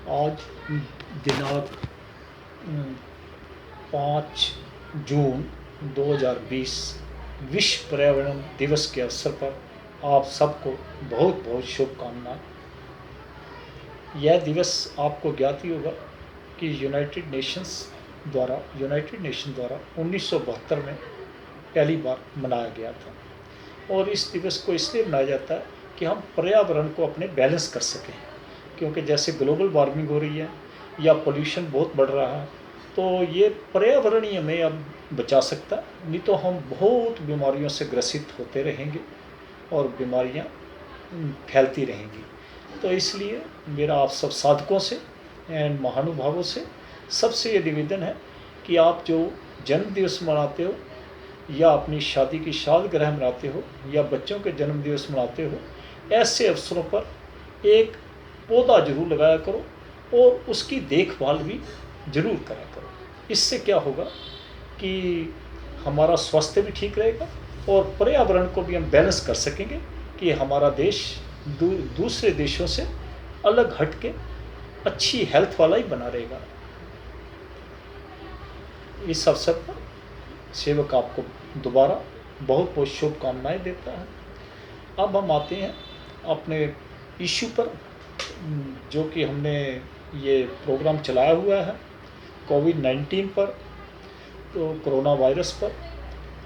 आज दिनांक 5 जून 2020 विश्व पर्यावरण दिवस के अवसर पर आप सबको बहुत बहुत शुभकामनाएं। यह दिवस आपको ज्ञात ही होगा कि यूनाइटेड नेशन द्वारा 1972 में पहली बार मनाया गया था। और इस दिवस को इसलिए मनाया जाता है कि हम पर्यावरण को अपने बैलेंस कर सकें, क्योंकि जैसे ग्लोबल वार्मिंग हो रही है या पोल्यूशन बहुत बढ़ रहा है, तो ये पर्यावरण ही हमें अब बचा सकता है, नहीं तो हम बहुत बीमारियों से ग्रसित होते रहेंगे और बीमारियां फैलती रहेंगी। तो इसलिए मेरा आप सब साधकों से एंड महानुभावों से सबसे ये निवेदन है कि आप जो जन्म दिवस मनाते हो या अपनी शादी की सालगिरह मनाते हो या बच्चों के जन्म दिवस मनाते हो, ऐसे अवसरों पर एक पौधा जरूर लगाया करो और उसकी देखभाल भी जरूर करा करो। इससे क्या होगा कि हमारा स्वास्थ्य भी ठीक रहेगा और पर्यावरण को भी हम बैलेंस कर सकेंगे कि हमारा देश दूसरे देशों से अलग हट के अच्छी हेल्थ वाला ही बना रहेगा। इस अवसर पर सेवक आपको दोबारा बहुत बहुत शुभकामनाएं देता है। अब हम आते हैं अपने इशू पर, जो कि हमने ये प्रोग्राम चलाया हुआ है कोविड-19 पर, तो कोरोना वायरस पर।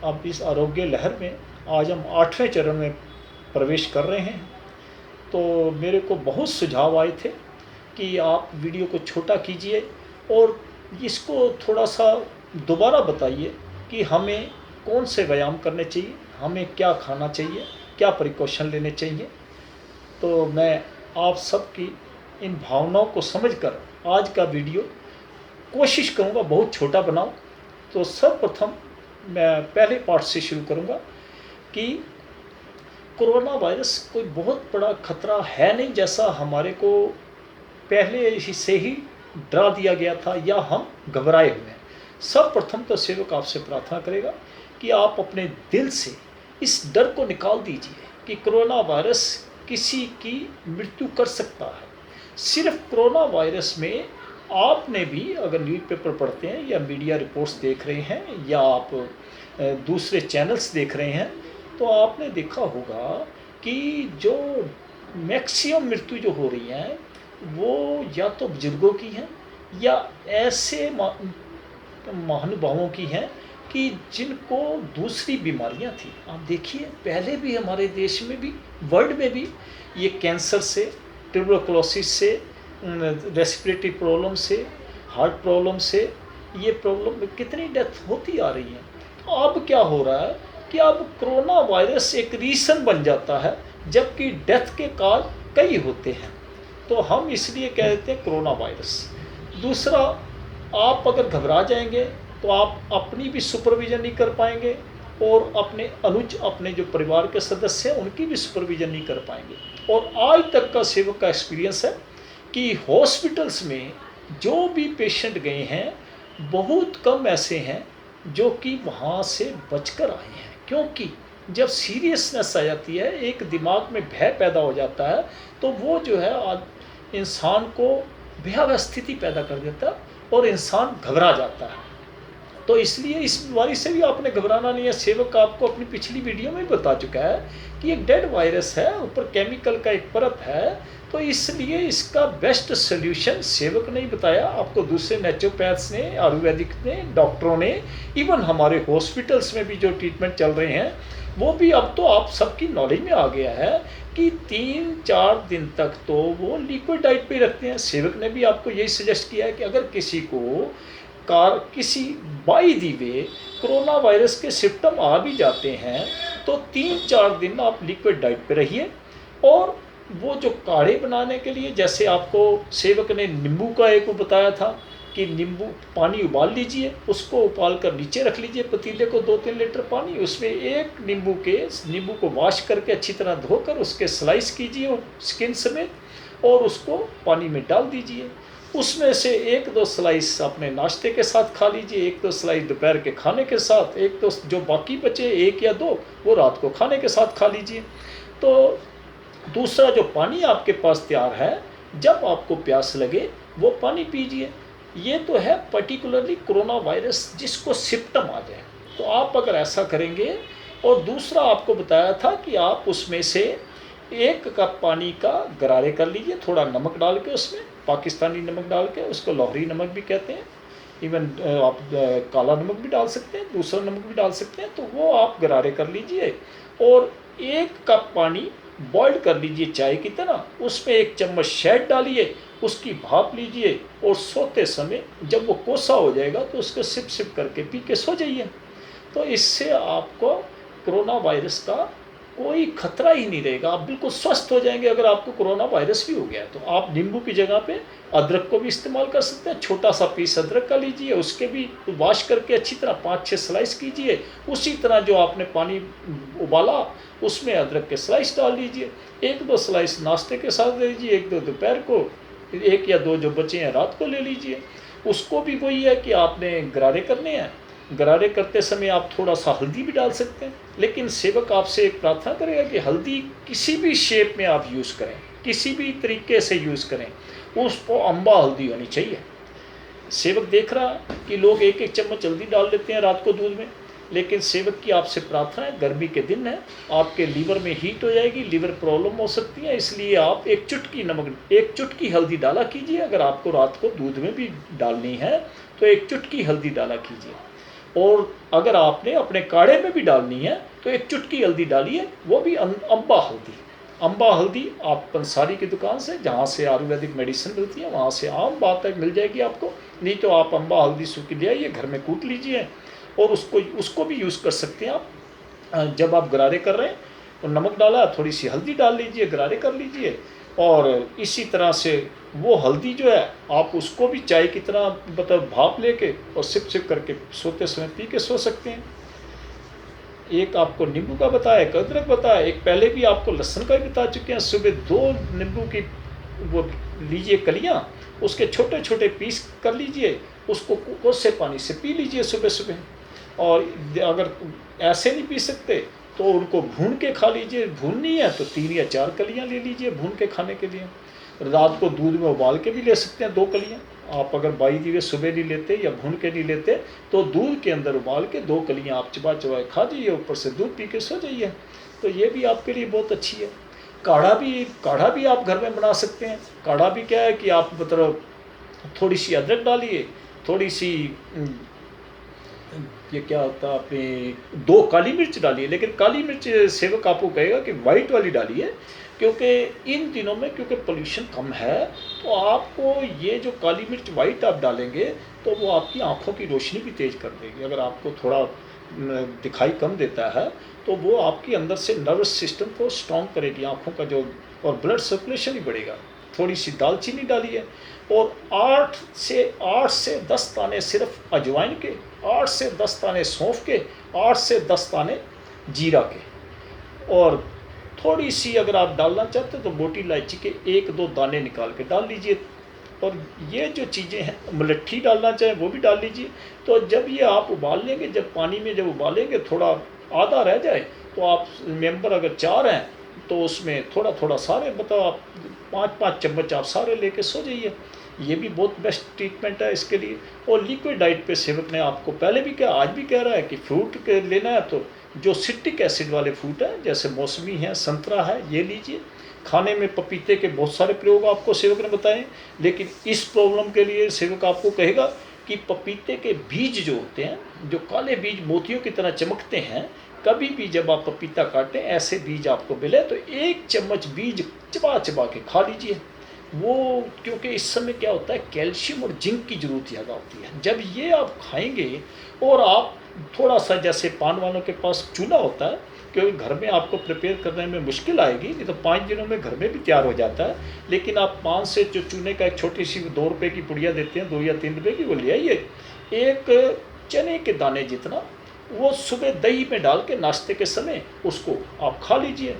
अब इस आरोग्य लहर में आज हम 8वें चरण में प्रवेश कर रहे हैं। तो मेरे को बहुत सुझाव आए थे कि आप वीडियो को छोटा कीजिए और इसको थोड़ा सा दोबारा बताइए कि हमें कौन से व्यायाम करने चाहिए, हमें क्या खाना चाहिए, क्या प्रिकॉशन लेने चाहिए। तो मैं आप सबकी इन भावनाओं को समझकर आज का वीडियो कोशिश करूँगा बहुत छोटा बनाऊँ। तो सर्वप्रथम मैं पहले पार्ट से शुरू करूँगा कि कोरोना वायरस कोई बहुत बड़ा खतरा है नहीं, जैसा हमारे को पहले से ही डरा दिया गया था या हम घबराए हुए हैं। सर्वप्रथम तो सेवक आपसे प्रार्थना करेगा कि आप अपने दिल से इस डर को निकाल दीजिए कि कोरोना वायरस किसी की मृत्यु कर सकता है। सिर्फ कोरोना वायरस में आपने भी अगर न्यूज़पेपर पढ़ते हैं या मीडिया रिपोर्ट्स देख रहे हैं या आप दूसरे चैनल्स देख रहे हैं, तो आपने देखा होगा कि जो मैक्सिमम मृत्यु जो हो रही हैं वो या तो बुजुर्गों की हैं या ऐसे महानुभावों की हैं कि जिनको दूसरी बीमारियां थी। आप देखिए पहले भी हमारे देश में भी, वर्ल्ड में भी, ये कैंसर से, ट्यूबरकुलोसिस से, रेस्पिरेटरी प्रॉब्लम से, हार्ट प्रॉब्लम से, ये प्रॉब्लम कितनी डेथ होती आ रही है। तो अब क्या हो रहा है कि अब कोरोना वायरस एक रीज़न बन जाता है, जबकि डेथ के कारण कई होते हैं। तो हम इसलिए कह देते हैं कोरोना वायरस। दूसरा, आप अगर घबरा जाएंगे तो आप अपनी भी सुपरविज़न नहीं कर पाएंगे और अपने अनुज, अपने जो परिवार के सदस्य हैं उनकी भी सुपरविज़न नहीं कर पाएंगे। और आज तक का सेवक का एक्सपीरियंस है कि हॉस्पिटल्स में जो भी पेशेंट गए हैं, बहुत कम ऐसे हैं जो कि वहाँ से बचकर आए हैं। क्योंकि जब सीरियसनेस आ जाती है, एक दिमाग में भय पैदा हो जाता है, तो वो जो है इंसान को भयावह स्थिति पैदा कर देता है और इंसान घबरा जाता है। तो इसलिए इस बीमारी से भी आपने घबराना नहीं है। सेवक आपको अपनी पिछली वीडियो में बता चुका है कि एक डेड वायरस है, ऊपर केमिकल का एक परत है, तो इसलिए इसका बेस्ट सोल्यूशन सेवक ने ही बताया, आपको दूसरे नेचुरोपैथ्स ने, आयुर्वेदिक ने, डॉक्टरों ने, इवन हमारे हॉस्पिटल्स में भी जो ट्रीटमेंट चल रहे हैं वो भी अब तो आप सबकी नॉलेज में आ गया है कि 3-4 दिन तक तो वो लिक्विड डाइट पे रखते हैं। सेवक ने भी आपको यही सजेस्ट किया है कि अगर किसी को किसी by the way corona virus के सिम्टम आ भी जाते हैं तो 3-4 दिन आप लिक्विड डाइट पे रहिए। और वो जो काढ़े बनाने के लिए, जैसे आपको सेवक ने नींबू का एक बताया था कि नींबू पानी उबाल लीजिए, उसको उबाल कर नीचे रख लीजिए पतीले को, 2-3 लीटर पानी, उसमें एक नींबू को वॉश करके अच्छी तरह धोकर उसके स्लाइस कीजिए स्किन समेत और उसको पानी में डाल दीजिए। उसमें से 1-2 स्लाइस अपने नाश्ते के साथ खा लीजिए, 1-2 स्लाइस दोपहर के खाने के साथ, एक तो जो बाकी बचे 1 या 2 वो रात को खाने के साथ खा लीजिए। तो दूसरा जो पानी आपके पास तैयार है जब आपको प्यास लगे वो पानी पीजिए। ये तो है पर्टिकुलरली कोरोना वायरस जिसको सिम्पटम आ जाए, तो आप अगर ऐसा करेंगे। और दूसरा आपको बताया था कि आप उसमें से 1 कप पानी का गरारे कर लीजिए, थोड़ा नमक डाल के, उसमें पाकिस्तानी नमक डाल के, उसको लाहौरी नमक भी कहते हैं, इवन आप काला नमक भी डाल सकते हैं, दूसरा नमक भी डाल सकते हैं। तो वो आप गरारे कर लीजिए और 1 कप पानी बॉइल कर लीजिए चाय की तरह, उसमें 1 चम्मच शहद डालिए, उसकी भाप लीजिए और सोते समय जब वो कोसा हो जाएगा तो उसको सिप सिप करके पी के सो जाइए। तो इससे आपको कोरोना वायरस का कोई खतरा ही नहीं रहेगा, आप बिल्कुल स्वस्थ हो जाएंगे। अगर आपको कोरोना वायरस भी हो गया तो आप नींबू की जगह पे अदरक को भी इस्तेमाल कर सकते हैं, छोटा सा पीस अदरक का लीजिए, उसके भी वॉश करके अच्छी तरह 5-6 स्लाइस कीजिए। उसी तरह जो आपने पानी उबाला उसमें अदरक के स्लाइस डाल लीजिए, 1-2 स्लाइस नाश्ते के साथ ले लीजिए, 1-2 दोपहर को, 1 या 2 जो बचे हैं रात को ले लीजिए। उसको भी वही है कि आपने गरारे करने हैं, गरारे करते समय आप थोड़ा सा हल्दी भी डाल सकते हैं, लेकिन सेवक आपसे एक प्रार्थना करेगा कि हल्दी किसी भी शेप में आप यूज़ करें, किसी भी तरीके से यूज़ करें, उसको अम्बा हल्दी होनी चाहिए। सेवक देख रहा कि लोग 1-1 चम्मच हल्दी डाल लेते हैं रात को दूध में, लेकिन सेवक की आपसे प्रार्थना है, गर्मी के दिन है, आपके लीवर में हीट हो जाएगी, लीवर प्रॉब्लम हो सकती है, इसलिए आप 1 चुटकी नमक, 1 चुटकी हल्दी डाला कीजिए। अगर आपको रात को दूध में भी डालनी है तो 1 चुटकी हल्दी डाला कीजिए। और अगर आपने अपने काढ़े में भी डालनी है तो 1 चुटकी हल्दी डालिए, वो भी अम्बा हल्दी। अम्बा हल्दी आप पंसारी की दुकान से, जहाँ से आयुर्वेदिक मेडिसिन मिलती है, वहाँ से आम बात है मिल जाएगी आपको, नहीं तो आप अम्बा हल्दी सूखी ले आइए, घर में कूट लीजिए और उसको भी यूज़ कर सकते हैं आप। जब आप गरारे कर रहे हैं और नमक डाला, थोड़ी सी हल्दी डाल लीजिए, गरारे कर लीजिए। और इसी तरह से वो हल्दी जो है आप उसको भी चाय की तरह मतलब भाप लेके और सिप सिप करके सोते समय पी के सो सकते हैं। एक आपको नींबू का बताया, एक अदरक बताया, एक पहले भी आपको लहसुन का भी बता चुके हैं। सुबह 2 नींबू की वो लीजिए कलियाँ, उसके छोटे छोटे पीस कर लीजिए, उसको कोसे पानी से पी लीजिए सुबह सुबह। और अगर ऐसे नहीं पी सकते तो उनको भून के खा लीजिए, भूननी है तो 3 या 4 कलियाँ ले लीजिए भून के खाने के लिए। रात को दूध में उबाल के भी ले सकते हैं 2 कलियाँ। आप अगर बाई दिए सुबह नहीं लेते या भून के नहीं लेते तो दूध के अंदर उबाल के 2 कलियाँ आप चबा चबाए खा जाइए, ऊपर से दूध पी के सो जाइए। तो ये भी आपके लिए बहुत अच्छी है। काढ़ा भी आप घर में बना सकते हैं। काढ़ा भी क्या है कि आप मतलब थोड़ी सी अदरक डालिए, थोड़ी सी ये क्या होता है आपने 2 काली मिर्च डालिए, लेकिन काली मिर्च सेवक आपको कहेगा कि वाइट वाली डालिए, क्योंकि इन दिनों में क्योंकि पोल्यूशन कम है तो आपको ये जो काली मिर्च वाइट आप डालेंगे तो वो आपकी आँखों की रोशनी भी तेज़ कर देगी। अगर आपको थोड़ा दिखाई कम देता है तो वो आपके अंदर से नर्वस सिस्टम को स्ट्रॉन्ग करेगी, आँखों का जो, और ब्लड सर्कुलेशन ही बढ़ेगा। थोड़ी सी दालचीनी डालिए और 8 से 10 दाने सिर्फ अजवाइन के, 8 से 10 दाने सौंफ के, 8 से 10 दाने जीरा के, और थोड़ी सी अगर आप डालना चाहते हो तो मोटी इलायची के 1-2 दाने निकाल के डाल लीजिए। और ये जो चीज़ें हैं, मुलट्ठी डालना चाहे वो भी डाल लीजिए। तो जब ये आप उबाल लेंगे, जब पानी में जब उबालेंगे थोड़ा आधा रह जाए तो आप मेंबर अगर 4 हैं तो उसमें थोड़ा थोड़ा सारे मतलब आप 5-5 चम्मच आप सारे लेके सो जाइए। ये भी बहुत बेस्ट ट्रीटमेंट है इसके लिए। और लिक्विड डाइट पे सेवक ने आपको पहले भी कहा, आज भी कह रहा है कि फ्रूट के लेना है तो जो सिट्रिक एसिड वाले फ्रूट हैं जैसे मौसमी है, संतरा है, ये लीजिए। खाने में पपीते के बहुत सारे प्रयोग आपको सेवक ने बताए, लेकिन इस प्रॉब्लम के लिए सेवक आपको कहेगा कि पपीते के बीज जो होते हैं, जो काले बीज मोतियों की तरह चमकते हैं, कभी भी जब आप पपीता काटें ऐसे बीज आपको मिले तो 1 चम्मच बीज चबा चबा के खा लीजिए। वो क्योंकि इस समय क्या होता है, कैल्शियम और जिंक की ज़रूरत ज़्यादा होती है। जब ये आप खाएंगे और आप थोड़ा सा, जैसे पान वालों के पास चूल्हा होता है, क्योंकि घर में आपको प्रिपेयर करने में मुश्किल आएगी, नहीं तो 5 दिनों में घर में भी तैयार हो जाता है, लेकिन आप पान से जो चूने का एक छोटी सी 2 रुपये की पुड़िया देते हैं, 2 या 3 रुपये की, वो ले आइए। 1 चने के दाने जितना वो सुबह दही में डाल के नाश्ते के समय उसको आप खा लीजिए,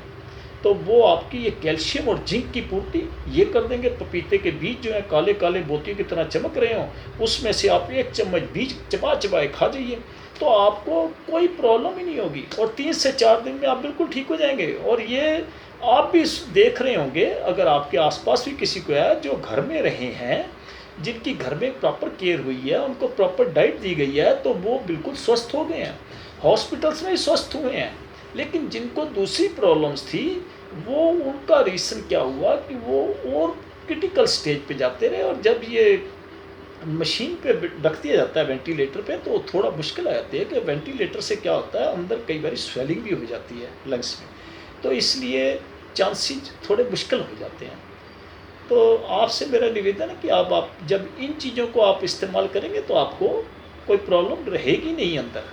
तो वो आपकी ये कैल्शियम और जिंक की पूर्ति ये कर देंगे। पपीते के बीज जो है काले काले मोतियों की तरह चमक रहे हों, उसमें से आप 1 चम्मच बीज चबा चबाए खा जाइए, तो आपको कोई प्रॉब्लम ही नहीं होगी और 3 से 4 दिन में आप बिल्कुल ठीक हो जाएंगे। और ये आप भी देख रहे होंगे, अगर आपके आसपास भी किसी को है जो घर में रहे हैं, जिनकी घर में प्रॉपर केयर हुई है, उनको प्रॉपर डाइट दी गई है, तो वो बिल्कुल स्वस्थ हो गए हैं, हॉस्पिटल्स में ही स्वस्थ हुए हैं। लेकिन जिनको दूसरी प्रॉब्लम्स थी, वो उनका रीज़न क्या हुआ कि वो और क्रिटिकल स्टेज पे जाते रहे, और जब ये मशीन पे रख दिया जाता है वेंटिलेटर पे, तो थोड़ा मुश्किल आ जाती है कि वेंटिलेटर से क्या होता है, अंदर कई बार स्वेलिंग भी हो जाती है लंग्स में, तो इसलिए चांसेस थोड़े मुश्किल हो जाते हैं। तो आपसे मेरा निवेदन है कि आप जब इन चीज़ों को आप इस्तेमाल करेंगे तो आपको कोई प्रॉब्लम रहेगी नहीं अंदर,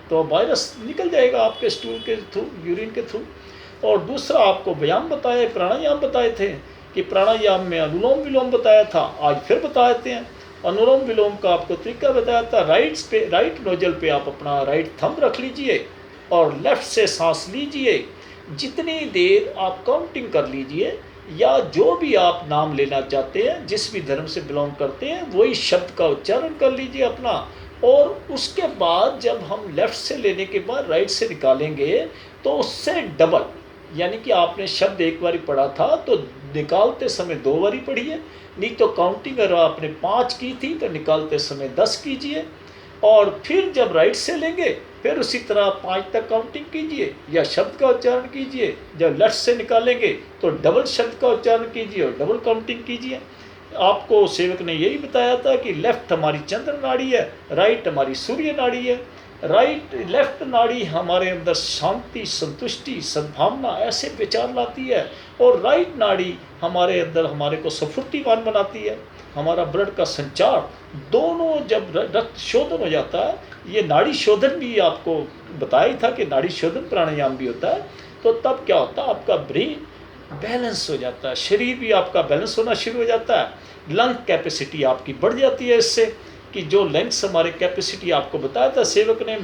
तो वायरस निकल जाएगा आपके स्टूल के थ्रू, यूरिन के थ्रू। और दूसरा आपको व्यायाम बताए, प्राणायाम बताए थे, कि प्राणायाम में अनुलोम विलोम बताया था, आज फिर बता देते हैं। अनुलोम विलोम का आपको तरीका बताया था, राइट नोजल पे आप अपना राइट थंब रख लीजिए और लेफ्ट से सांस लीजिए, जितनी देर आप काउंटिंग कर लीजिए, या जो भी आप नाम लेना चाहते हैं, जिस भी धर्म से बिलोंग करते हैं, वही शब्द का उच्चारण कर लीजिए अपना। और उसके बाद जब हम लेफ्ट से लेने के बाद राइट से निकालेंगे, तो उससे डबल, यानी कि आपने शब्द एक बारी पढ़ा था तो निकालते समय 2 बारी पढ़िए, नहीं तो काउंटिंग अगर आपने 5 की थी तो निकालते समय 10 कीजिए। और फिर जब राइट से लेंगे, फिर उसी तरह 5 तक काउंटिंग कीजिए या शब्द का उच्चारण कीजिए। जब लेफ्ट से निकालेंगे तो डबल शब्द का उच्चारण कीजिए और डबल काउंटिंग कीजिए। आपको सेवक ने यही बताया था कि लेफ्ट हमारी चंद्र नाड़ी है, राइट हमारी सूर्य नाड़ी है। लेफ्ट नाड़ी हमारे अंदर शांति, संतुष्टि, सद्भावना ऐसे विचार लाती है, और राइट नाड़ी हमारे अंदर हमारे को स्फूर्तिवान बनाती है। हमारा ब्लड का संचार, दोनों जब रक्त शोधन हो जाता है, ये नाड़ी शोधन भी आपको बताया ही था कि नाड़ी शोधन प्राणायाम भी होता है, तो तब क्या होता है, आपका ब्रेन बैलेंस हो जाता है, शरीर भी आपका बैलेंस होना शुरू हो जाता है। लंग कैपेसिटी आपकी बढ़ जाती है इससे, कि जो लंग्स हमारे कैपेसिटी आपको बताया था सेवक ने,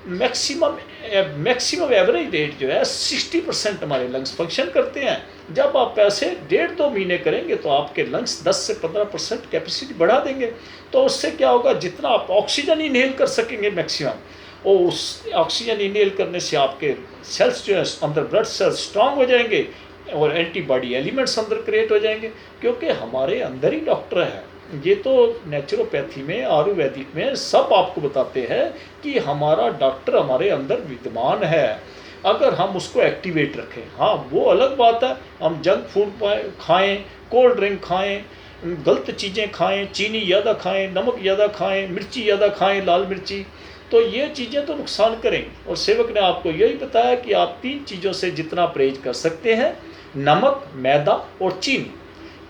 मैक्सिमम एवरेज रेट जो है 60% हमारे लंग्स फंक्शन करते हैं। जब आप ऐसे 1.5-2 महीने करेंगे तो आपके लंग्स 10 से 15% कैपेसिटी बढ़ा देंगे। तो उससे क्या होगा, जितना आप ऑक्सीजन इनहेल कर सकेंगे मैक्सिमम, और उस ऑक्सीजन इनहेल करने से आपके सेल्स जो है अंदर, ब्लड सेल्स स्ट्रांग हो जाएंगे और एंटीबॉडी एलिमेंट्स अंदर क्रिएट हो जाएंगे, क्योंकि हमारे अंदर ही डॉक्टर है। ये तो नेचुरोपैथी में, आयुर्वेदिक में सब आपको बताते हैं कि हमारा डॉक्टर हमारे अंदर विद्यमान है, अगर हम उसको एक्टिवेट रखें। हाँ, वो अलग बात है, हम जंक फूड खाएं, कोल्ड ड्रिंक खाएं, गलत चीज़ें खाएं, चीनी ज़्यादा खाएं, नमक ज़्यादा खाएं, मिर्ची ज़्यादा खाएं, लाल मिर्ची, तो ये चीज़ें तो नुकसान करें। और सेवक ने आपको यही बताया कि आप 3 चीज़ों से जितना परहेज कर सकते हैं, नमक, मैदा और चीनी,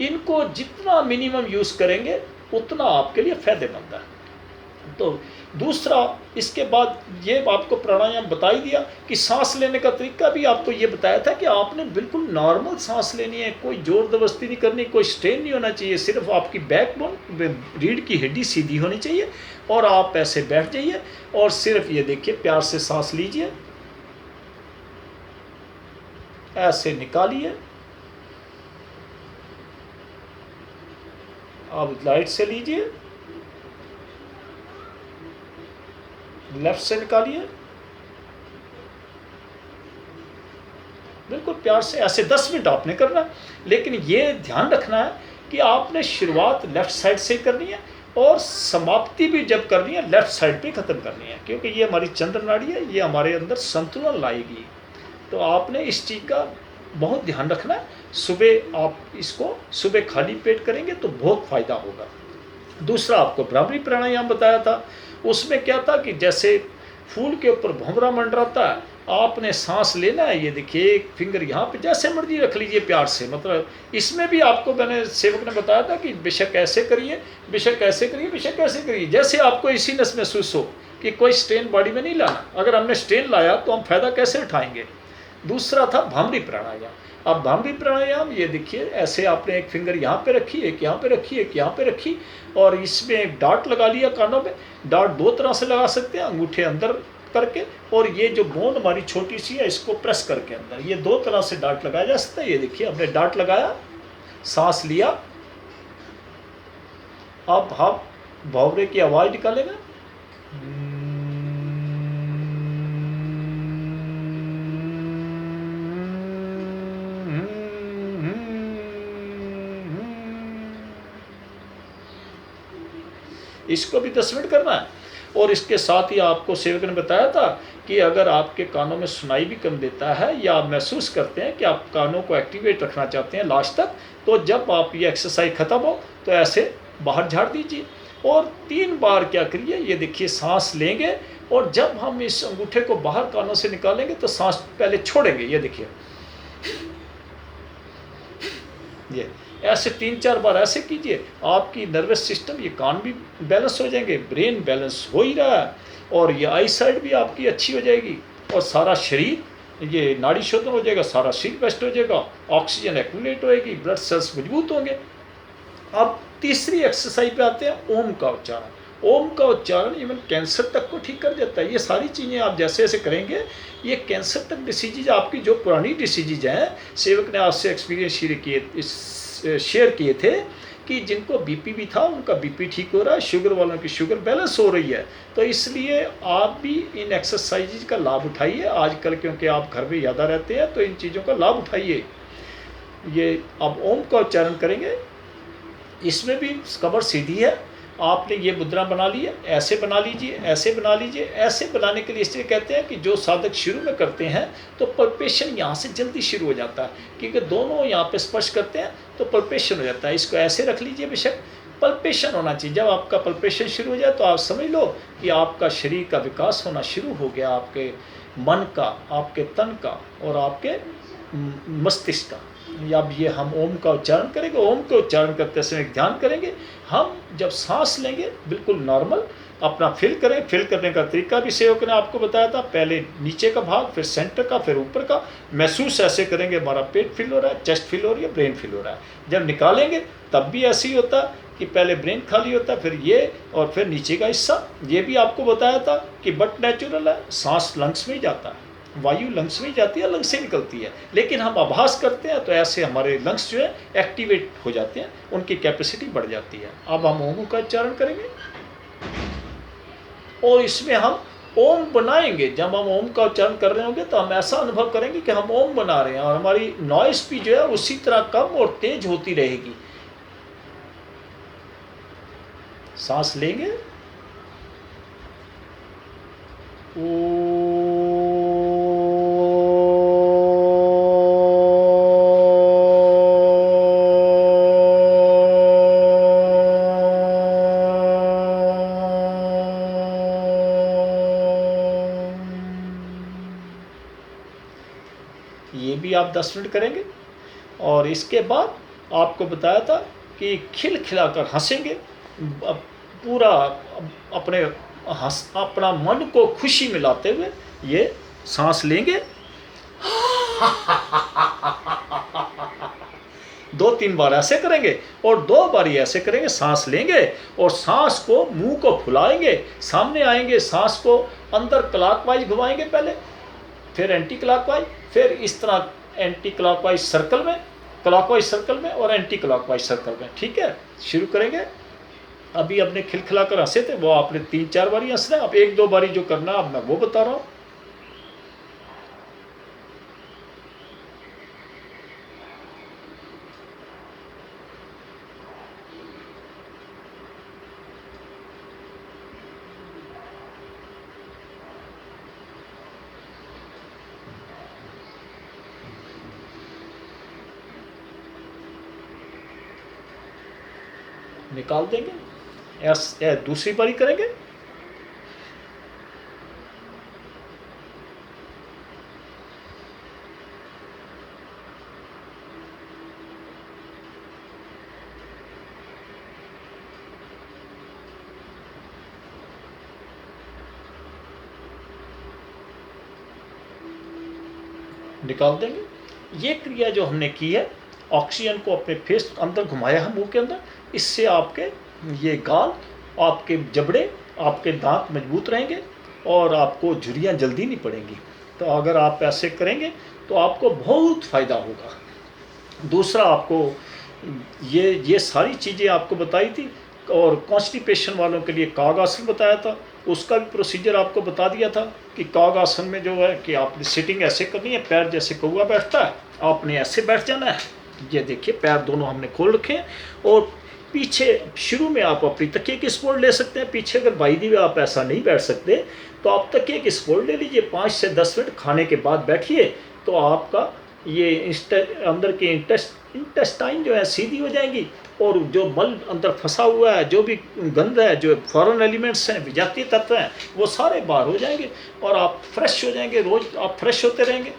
इनको जितना मिनिमम यूज़ करेंगे उतना आपके लिए फ़ायदेमंद है। तो दूसरा, इसके बाद ये आपको प्राणायाम बता ही दिया कि सांस लेने का तरीका भी आपको ये बताया था कि आपने बिल्कुल नॉर्मल सांस लेनी है, कोई ज़ोर ज़बरदस्ती नहीं करनी, कोई स्ट्रेन नहीं होना चाहिए, सिर्फ आपकी बैकबोन, रीढ़ की हड्डी सीधी होनी चाहिए, और आप ऐसे बैठ जाइए और सिर्फ ये देखिए, प्यार से सांस लीजिए, ऐसे निकालिए, आप राइट से लीजिए, लेफ्ट से निकालिए, बिल्कुल प्यार से, ऐसे 10 मिनट आपने करना है। लेकिन ये ध्यान रखना है कि आपने शुरुआत लेफ्ट साइड से करनी है और समाप्ति भी जब करनी है लेफ्ट साइड पे ख़त्म करनी है, क्योंकि ये हमारी चंद्र नाड़ी है, ये हमारे अंदर संतुलन लाएगी। तो आपने इस चीज़ का बहुत ध्यान रखना है। सुबह आप इसको सुबह खाली पेट करेंगे तो बहुत फ़ायदा होगा। दूसरा, आपको भ्रामरी प्राणायाम बताया था, उसमें क्या था कि जैसे फूल के ऊपर भंवरा मंडराता है, आपने सांस लेना है, ये देखिए एक फिंगर यहाँ पे जैसे मर्जी रख लीजिए प्यार से, मतलब इसमें भी आपको मैंने सेवक ने बताया था कि बेशक ऐसे करिए, बेशक ऐसे करिए, बेशक ऐसे करिए, जैसे आपको इसीनेस महसूस हो, कि कोई स्ट्रेन बॉडी में नहीं लाना। अगर हमने स्ट्रेन लाया तो हम फायदा कैसे उठाएंगे। दूसरा था भ्रामरी प्राणायाम। अब भ्रामरी प्राणायाम, ये देखिए ऐसे आपने एक फिंगर यहाँ पे रखी, एक यहाँ पे रखी, एक यहाँ पे रखी, और इसमें एक डॉट लगा लिया कानों में। डॉट 2 तरह से लगा सकते हैं, अंगूठे अंदर करके, और ये जो बोन हमारी छोटी सी है इसको प्रेस करके अंदर, ये 2 तरह से डॉट लगाया जा सकता है। ये देखिए हमने डॉट लगाया, सांस लिया, अब हम भंवरे की आवाज़ निकालेगा, इसको भी 10 मिनट करना है। और इसके साथ ही आपको सेवक ने बताया था कि अगर आपके कानों में सुनाई भी कम देता है या आप महसूस करते हैं कि आप कानों को एक्टिवेट रखना चाहते हैं लास्ट तक, तो जब आप ये एक्सरसाइज ख़त्म हो तो ऐसे बाहर झाड़ दीजिए और 3 बार क्या करिए, ये देखिए सांस लेंगे और जब हम इस अंगूठे को बाहर कानों से निकालेंगे तो सांस पहले छोड़ेंगे, ये देखिए, ये ऐसे 3-4 बार ऐसे कीजिए, आपकी नर्वस सिस्टम, ये कान भी बैलेंस हो जाएंगे, ब्रेन बैलेंस हो ही रहा है और ये आई साइड भी आपकी अच्छी हो जाएगी और सारा शरीर, ये नाड़ी शोधन हो जाएगा, सारा शरीर बेस्ट हो जाएगा, ऑक्सीजन एक्यूमुलेट होएगी, ब्लड सेल्स मजबूत होंगे। अब तीसरी एक्सरसाइज पे आते हैं, ओम का उच्चारण। ओम का उच्चारण इवन कैंसर तक को ठीक कर देता है। ये सारी चीज़ें आप जैसे जैसे करेंगे, ये कैंसर तक डिसीजेज, आपकी जो पुरानी डिसीजेज हैं, सेवक ने आपसे एक्सपीरियंस शेयर किए थे कि जिनको बीपी भी था उनका बीपी ठीक हो रहा है, शुगर वालों की शुगर बैलेंस हो रही है। तो इसलिए आप भी इन एक्सरसाइज का लाभ उठाइए आजकल, क्योंकि आप घर में ज़्यादा रहते हैं तो इन चीज़ों का लाभ उठाइए। ये अब ओम का उच्चारण करेंगे, इसमें भी कमर सीधी है, आपने ये मुद्रा बना ली है, ऐसे बना लीजिए, ऐसे बना लीजिए। ऐसे बनाने के लिए इसलिए कहते हैं कि जो साधक शुरू में करते हैं तो पल्पेशन यहाँ से जल्दी शुरू हो जाता है, क्योंकि दोनों यहाँ पे स्पर्श करते हैं तो पल्पेशन हो जाता है। इसको ऐसे रख लीजिए, बेशक पल्पेशन होना चाहिए। जब आपका पल्पेशन शुरू हो जाए तो आप समझ लो कि आपका शरीर का विकास होना शुरू हो गया, आपके मन का, आपके तन का और आपके मस्तिष्क का। अब ये हम ओम का उच्चारण करेंगे, ओम का उच्चारण करते समय ध्यान करेंगे। हम जब सांस लेंगे बिल्कुल नॉर्मल अपना फिल करें। फिल करने का तरीका भी सेवक ने आपको बताया था, पहले नीचे का भाग, फिर सेंटर का, फिर ऊपर का। महसूस ऐसे करेंगे, हमारा पेट फिल हो रहा है, चेस्ट फिल हो रही है, ब्रेन फिल हो रहा है। जब निकालेंगे तब भी ऐसे ही होता कि पहले ब्रेन खाली होता है, फिर ये और फिर नीचे का हिस्सा। ये भी आपको बताया था कि बट नेचुरल है, सांस लंग्स में ही जाता है, वायु लंग्स में जाती है, लंग्स से निकलती है। लेकिन हम आभास करते हैं तो ऐसे हमारे लंग्स जो है एक्टिवेट हो जाते हैं, उनकी कैपेसिटी बढ़ जाती है। अब हम ओम का उच्चारण करेंगे और इसमें हम ओम बनाएंगे। जब हम ओम का उच्चारण कर रहे होंगे तो हम ऐसा अनुभव करेंगे कि हम ओम बना रहे हैं और हमारी नॉइस भी जो है उसी तरह कम और तेज होती रहेगी। सांस लेंगे, ये भी आप 10 मिनट करेंगे। और इसके बाद आपको बताया था कि खिलखिलाकर हंसेंगे, पूरा अपना मन को खुशी में लाते हुए ये सांस लेंगे 2-3 बार ऐसे करेंगे और 2 बार ऐसे करेंगे। सांस लेंगे और सांस को, मुंह को फुलाएंगे, सामने आएंगे, सांस को अंदर क्लॉकवाइज घुमाएंगे पहले, फिर एंटी क्लॉकवाइज, फिर इस तरह एंटी क्लॉकवाइज सर्कल में, क्लॉकवाइज सर्कल में और एंटी क्लॉकवाइज सर्कल में। ठीक है, शुरू करेंगे। अभी अपने खिलखिलाकर हंसे थे, वो आपने 3-4 बारी हंसना है। अब 1-2 बारी जो करना अब मैं वो बता रहा हूँ। निकाल देंगे, दूसरी बारी करेंगे। निकाल देंगे। ये क्रिया जो हमने की है, ऑक्सीजन को अपने फेस अंदर घुमाया है मुंह के अंदर, इससे आपके ये गाल, आपके जबड़े, आपके दांत मजबूत रहेंगे और आपको झुर्रियाँ जल्दी नहीं पड़ेंगी। तो अगर आप ऐसे करेंगे तो आपको बहुत फ़ायदा होगा। दूसरा, आपको ये सारी चीज़ें आपको बताई थी। और कॉन्स्टिपेशन वालों के लिए काग आसन बताया था, उसका भी प्रोसीजर आपको बता दिया था कि काग आसन में जो है कि आपने सिटिंग ऐसे करनी है, पैर जैसे कौवा बैठता है आपने ऐसे बैठ जाना है। ये देखिए, पैर दोनों हमने खोल रखे हैं और पीछे शुरू में आप अपनी तकिए की सपोर्ट ले सकते हैं, पीछे अगर बाई दी वे आप ऐसा नहीं बैठ सकते तो आप तकिए की सपोर्ट ले लीजिए, 5 से 10 मिनट खाने के बाद बैठिए, तो आपका ये अंदर के इंटेस्टाइन जो है सीधी हो जाएंगी, और जो मल अंदर फंसा हुआ है, जो भी गंद है, जो फॉरेन एलिमेंट्स हैं, विजातीय तत्व हैं, वो सारे बाहर हो जाएंगे और आप फ्रेश हो जाएंगे, रोज़ आप फ्रेश होते रहेंगे।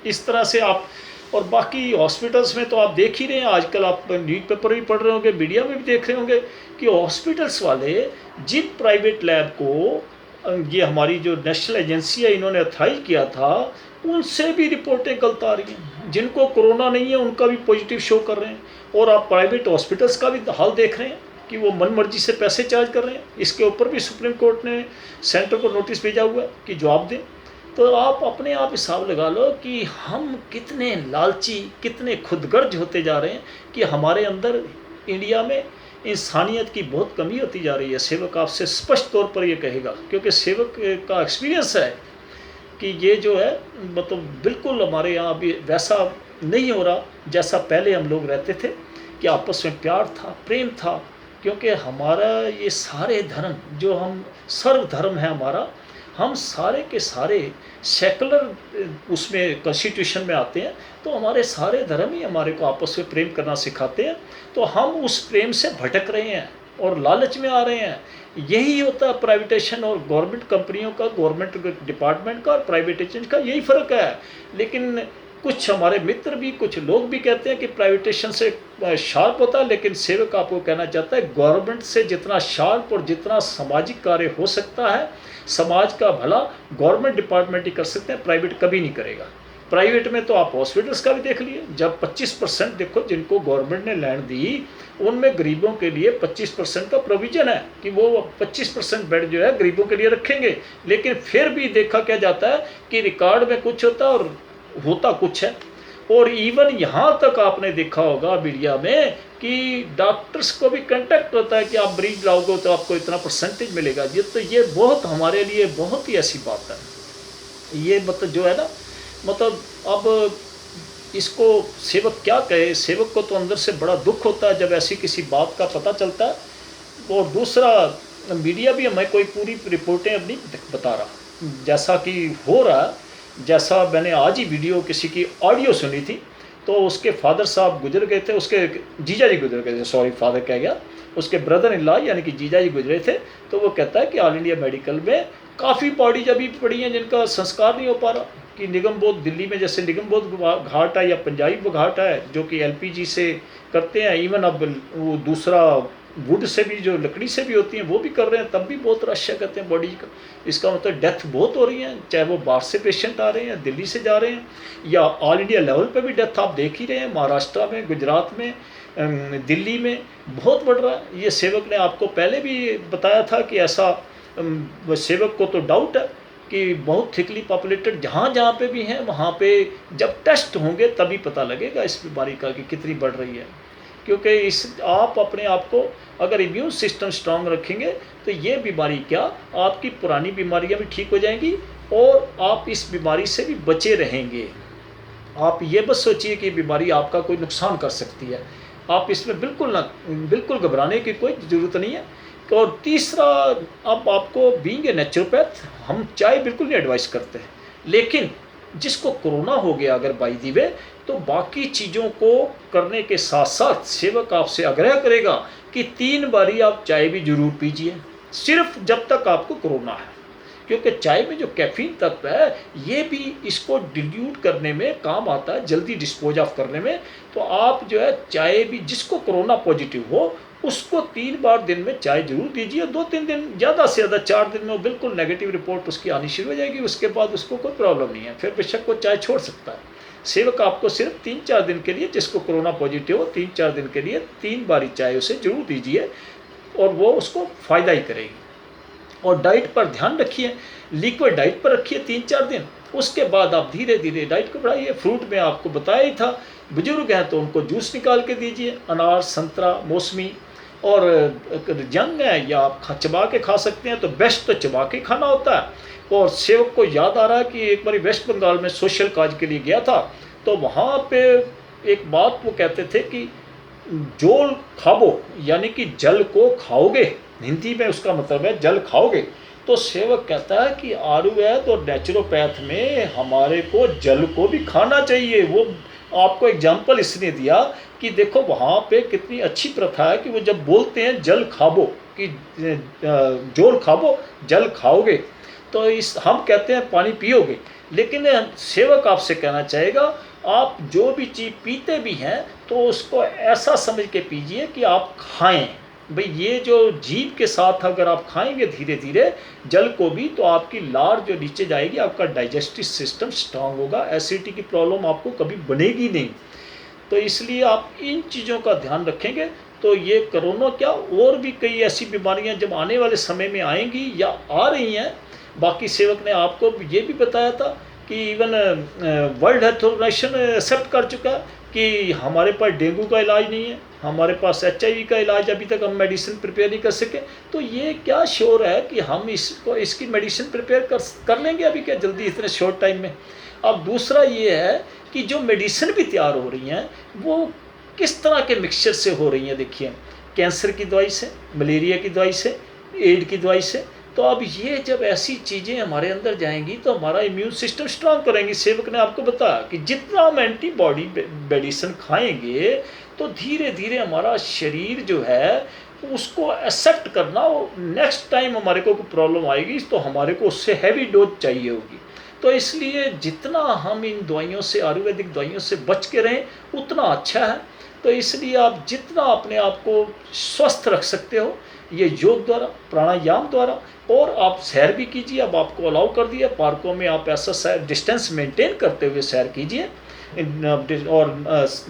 इस तरह से आप, और बाकी हॉस्पिटल्स में तो आप देख ही रहे हैं, आजकल आप न्यूज़ पेपर भी पढ़ रहे होंगे, मीडिया में भी देख रहे होंगे कि हॉस्पिटल्स वाले जिन प्राइवेट लैब को ये हमारी जो नेशनल एजेंसी है इन्होंने अथॉराइज किया था, उनसे भी रिपोर्टें गलत आ रही हैं। जिनको कोरोना नहीं है उनका भी पॉजिटिव शो कर रहे हैं, और आप प्राइवेट हॉस्पिटल्स का भी हाल देख रहे हैं कि वो मन मर्जी से पैसे चार्ज कर रहे हैं। इसके ऊपर भी सुप्रीम कोर्ट ने सेंटर को नोटिस भेजा हुआ है कि जवाब दें। तो आप अपने आप हिसाब लगा लो कि हम कितने लालची, कितने खुदगर्ज होते जा रहे हैं कि हमारे अंदर इंडिया में इंसानियत की बहुत कमी होती जा रही है। सेवक आपसे स्पष्ट तौर पर ये कहेगा, क्योंकि सेवक का एक्सपीरियंस है कि ये जो है मतलब बिल्कुल हमारे यहाँ अभी वैसा नहीं हो रहा जैसा पहले हम लोग रहते थे, कि आपस में प्यार था, प्रेम था। क्योंकि हमारा ये सारे धर्म जो हम सर्वधर्म है हमारा, हम सारे के सारे सेकुलर उसमें कॉन्स्टिट्यूशन में आते हैं, तो हमारे सारे धर्म ही हमारे को आपस में प्रेम करना सिखाते हैं। तो हम उस प्रेम से भटक रहे हैं और लालच में आ रहे हैं। यही होता है प्राइवेटेशन और गवर्नमेंट कंपनियों का, गवर्नमेंट डिपार्टमेंट का और प्राइवेटेशन का, यही फ़र्क है। लेकिन कुछ हमारे मित्र भी, कुछ लोग भी कहते हैं कि प्राइवेटेशन से शार्प होता है, लेकिन सेवक आपको कहना चाहता है गवर्नमेंट से जितना शार्प और जितना सामाजिक कार्य हो सकता है, समाज का भला गवर्नमेंट डिपार्टमेंट ही कर सकते हैं, प्राइवेट कभी नहीं करेगा। प्राइवेट में तो आप हॉस्पिटल्स का भी देख लिए, जब 25% देखो जिनको गवर्नमेंट ने लैंड दी, उनमें गरीबों के लिए 25% का प्रोविज़न है कि वो 25% बेड जो है गरीबों के लिए रखेंगे। लेकिन फिर भी देखा क्या जाता है कि रिकॉर्ड में कुछ होता है और होता कुछ है। और इवन यहाँ तक आपने देखा होगा मीडिया में कि डॉक्टर्स को भी कंटेक्ट होता है कि आप मरीज लाओगे तो आपको इतना परसेंटेज मिलेगा। ये तो ये बहुत हमारे लिए बहुत ही ऐसी बात है। ये मतलब जो है ना, मतलब अब इसको सेवक क्या कहे, सेवक को तो अंदर से बड़ा दुख होता है जब ऐसी किसी बात का पता चलता है। और दूसरा, मीडिया भी हमें कोई पूरी रिपोर्टें अब नहीं बता रहा जैसा कि हो रहा है। जैसा मैंने आज ही वीडियो किसी की ऑडियो सुनी थी, तो उसके फादर साहब गुजर गए थे, उसके जीजा जी गुजर गए थे, सॉरी फादर कह गया, उसके ब्रदर इन लॉ यानी कि जीजा जी गुजरे थे। तो वो कहता है कि ऑल इंडिया मेडिकल में काफ़ी बॉडीज अभी पड़ी हैं जिनका संस्कार नहीं हो पा रहा। कि निगम बोध दिल्ली में जैसे निगम बोध घाट है या पंजाबी घाट है जो कि LPG से करते हैं, इवन अब वो दूसरा वुड से भी, जो लकड़ी से भी होती हैं, वो भी कर रहे हैं, तब भी बहुत रश है कहते हैं बॉडी का। इसका मतलब डेथ बहुत हो रही है, चाहे वो बाहर से पेशेंट आ रहे हैं, दिल्ली से जा रहे हैं, या ऑल इंडिया लेवल पे भी डेथ आप देख ही रहे हैं। महाराष्ट्र में, गुजरात में, दिल्ली में बहुत बढ़ रहा है। ये सेवक ने आपको पहले भी बताया था कि ऐसा सेवक को तो डाउट है कि बहुत थिकली पॉपुलेटेड जहाँ जहाँ पे भी हैं, वहाँ पे जब टेस्ट होंगे तभी पता लगेगा इस बीमारी का कि कितनी बढ़ रही है। क्योंकि इस आप अपने आप को अगर इम्यून सिस्टम स्ट्रांग रखेंगे तो ये बीमारी क्या, आपकी पुरानी बीमारियां भी ठीक हो जाएंगी और आप इस बीमारी से भी बचे रहेंगे। आप ये बस सोचिए कि बीमारी आपका कोई नुकसान कर सकती है, आप इसमें बिल्कुल घबराने की कोई ज़रूरत नहीं है। और तीसरा, अब आपको बीइंग ए नेचुरोपैथ हम चाय बिल्कुल नहीं एडवाइस करते हैं, लेकिन जिसको कोरोना हो गया अगर बाई दी वे, तो बाकी चीज़ों को करने के साथ साथ सेवक आपसे आग्रह करेगा कि 3 बारी आप चाय भी जरूर पीजिए, सिर्फ जब तक आपको कोरोना है। क्योंकि चाय में जो कैफीन तत्व है ये भी इसको डिल्यूट करने में काम आता है, जल्दी डिस्पोज ऑफ करने में। तो आप जो है चाय भी, जिसको कोरोना पॉजिटिव हो उसको 3 बार दिन में चाय जरूर दीजिए। 2-3 दिन, ज़्यादा से ज़्यादा 4 दिन में वो बिल्कुल नेगेटिव रिपोर्ट उसकी आनी शुरू हो जाएगी, उसके बाद उसको कोई प्रॉब्लम नहीं है, फिर बेशक वो चाय छोड़ सकता है। सेवक आपको सिर्फ 3-4 दिन के लिए, जिसको कोरोना पॉजिटिव हो, 3-4 दिन के लिए 3 बारी चाय उसे जरूर दीजिए और वो उसको फ़ायदा ही करेगी। और डाइट पर ध्यान रखिए, लिक्विड डाइट पर रखिए 3-4 दिन, उसके बाद आप धीरे धीरे डाइट को बढ़ाइए। फ्रूट में आपको बताया ही था, बुजुर्ग हैं तो उनको जूस निकाल के दीजिए, अनार, संतरा, मौसमी। और जंग है या आप चबा के खा सकते हैं, तो बेस्ट तो चबा के खाना होता है। और सेवक को याद आ रहा है कि एक बार वेस्ट बंगाल में सोशल काज के लिए गया था, तो वहाँ पे एक बात वो कहते थे कि जोल खाबो यानी कि जल को खाओगे, हिंदी में उसका मतलब है जल खाओगे। तो सेवक कहता है कि आयुर्वेद और नेचुरोपैथ में हमारे को जल को भी खाना चाहिए। वो आपको एग्जाम्पल इसने दिया कि देखो वहाँ पे कितनी अच्छी प्रथा है कि वो जब बोलते हैं जल खाबो कि जोल खाबो जल खाओगे, तो इस हम कहते हैं पानी पियोगे, लेकिन सेवक आपसे कहना चाहेगा आप जो भी चीज़ पीते भी हैं तो उसको ऐसा समझ के पीजिए कि आप खाएं। भाई ये जो जीभ के साथ अगर आप खाएंगे धीरे धीरे जल को भी, तो आपकी लार जो नीचे जाएगी, आपका डाइजेस्टिव सिस्टम स्ट्रांग होगा, एसिडिटी की प्रॉब्लम आपको कभी बनेगी नहीं। तो इसलिए आप इन चीज़ों का ध्यान रखेंगे तो ये कोरोना क्या और भी कई ऐसी बीमारियां जब आने वाले समय में आएंगी या आ रही हैं। बाकी सेवक ने आपको ये भी बताया था कि even World Health Organization accept कर चुका है कि हमारे पास डेंगू का इलाज नहीं है, हमारे पास HIV का इलाज अभी तक हम मेडिसिन प्रिपेयर नहीं कर सके। तो ये क्या श्योर है कि हम इसकी मेडिसिन प्रिपेयर कर लेंगे अभी क्या जल्दी इतने शॉर्ट टाइम में। अब दूसरा ये है कि जो मेडिसिन भी तैयार हो रही हैं वो किस तरह के मिक्सचर से हो रही हैं। देखिए कैंसर की दवाई से, मलेरिया की दवाई से, एड की दवाई से। तो अब ये जब ऐसी चीज़ें हमारे अंदर जाएंगी तो हमारा इम्यून सिस्टम स्ट्रांग करेंगी। सेवक ने आपको बताया कि जितना हम एंटीबॉडी मेडिसिन खाएंगे तो धीरे धीरे हमारा शरीर जो है उसको एक्सेप्ट करना, नेक्स्ट टाइम हमारे को प्रॉब्लम आएगी तो हमारे को उससे हैवी डोज चाहिए होगी। तो इसलिए जितना हम इन दवाइयों से, आयुर्वेदिक दवाइयों से बच के रहें उतना अच्छा है। तो इसलिए आप जितना अपने आप को स्वस्थ रख सकते हो ये योग द्वारा, प्राणायाम द्वारा, और आप सैर भी कीजिए। अब आपको अलाउ कर दिया पार्कों में, आप ऐसा सैर डिस्टेंस मेंटेन करते हुए सैर कीजिए, और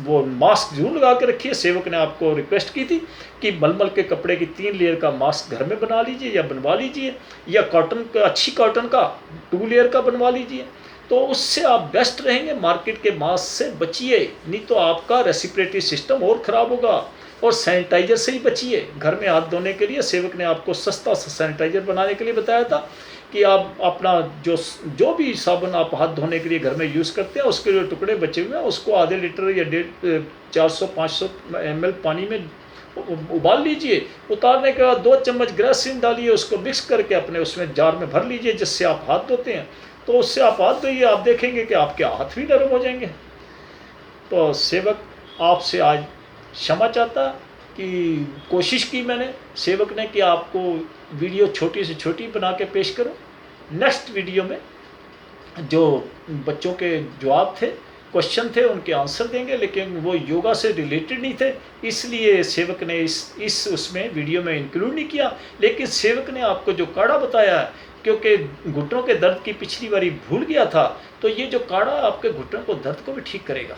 वो मास्क जरूर लगा के रखिए। सेवक ने आपको रिक्वेस्ट की थी कि मलमल के कपड़े की 3 लेयर का मास्क घर में बना लीजिए या बनवा लीजिए, या कॉटन का, अच्छी कॉटन का 2 लेयर का बनवा लीजिए, तो उससे आप बेस्ट रहेंगे। मार्केट के मास्क से बचिए, नहीं तो आपका रेस्पिरेटरी सिस्टम और ख़राब होगा। और सैनिटाइजर से ही बचिए। घर में हाथ धोने के लिए सेवक ने आपको सस्ता सा सैनिटाइजर बनाने के लिए बताया था कि आप अपना जो भी साबुन आप हाथ धोने के लिए घर में यूज़ करते हैं उसके जो टुकड़े बचे हुए हैं उसको आधे लीटर या 400-500 ml पानी में उबाल लीजिए। उतारने के बाद 2 चम्मच ग्रासिन डालिए, उसको मिक्स करके अपने उसमें जार में भर लीजिए जिससे आप हाथ धोते हैं। तो उससे आप हाथ धोइए, आप देखेंगे कि आपके हाथ भी नरम हो जाएंगे। तो सेवक आपसे आज क्षमा चाहता कि कोशिश की मैंने सेवक ने कि आपको वीडियो छोटी से छोटी बना के पेश करूं। नेक्स्ट वीडियो में जो बच्चों के जवाब थे, क्वेश्चन थे, उनके आंसर देंगे, लेकिन वो योगा से रिलेटेड नहीं थे, इसलिए सेवक ने इस उसमें वीडियो में इंक्लूड नहीं किया। लेकिन सेवक ने आपको जो काढ़ा बताया है, क्योंकि घुटनों के दर्द की पिछली बारी भूल गया था, तो ये जो काढ़ा आपके घुटनों को दर्द को भी ठीक करेगा,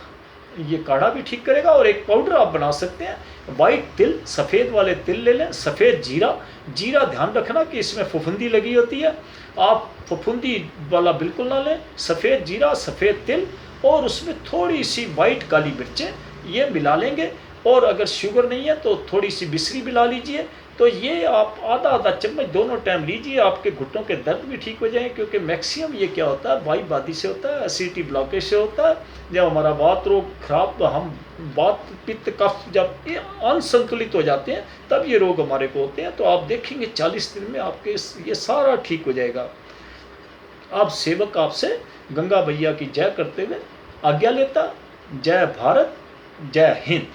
ये काढ़ा भी ठीक करेगा। और एक पाउडर आप बना सकते हैं, वाइट तिल, सफ़ेद वाले तिल ले लें, सफ़ेद जीरा ध्यान रखना कि इसमें फफूंदी लगी होती है, आप फफूंदी वाला बिल्कुल ना लें। सफ़ेद जीरा, सफ़ेद तिल, और उसमें थोड़ी सी वाइट काली मिर्चें, ये मिला लेंगे। और अगर शुगर नहीं है तो थोड़ी सी बिस्री मिला लीजिए। तो ये आप आधा चम्मच दोनों टाइम लीजिए, आपके घुटनों के दर्द भी ठीक हो जाएंगे। क्योंकि मैक्सिमम ये क्या होता है, वायु बादी से होता है, एसिडिटी ब्लॉकेज से होता है। जब हमारा वात रोग खराब, तो हम वात पित्त कफ जब ये अनसंतुलित हो जाते हैं तब ये रोग हमारे को होते हैं। तो आप देखेंगे 40 दिन में आपके ये सारा ठीक हो जाएगा। अब सेवक आपसे गंगा भैया की जय करते हुए आज्ञा लेता। जय भारत, जय हिंद।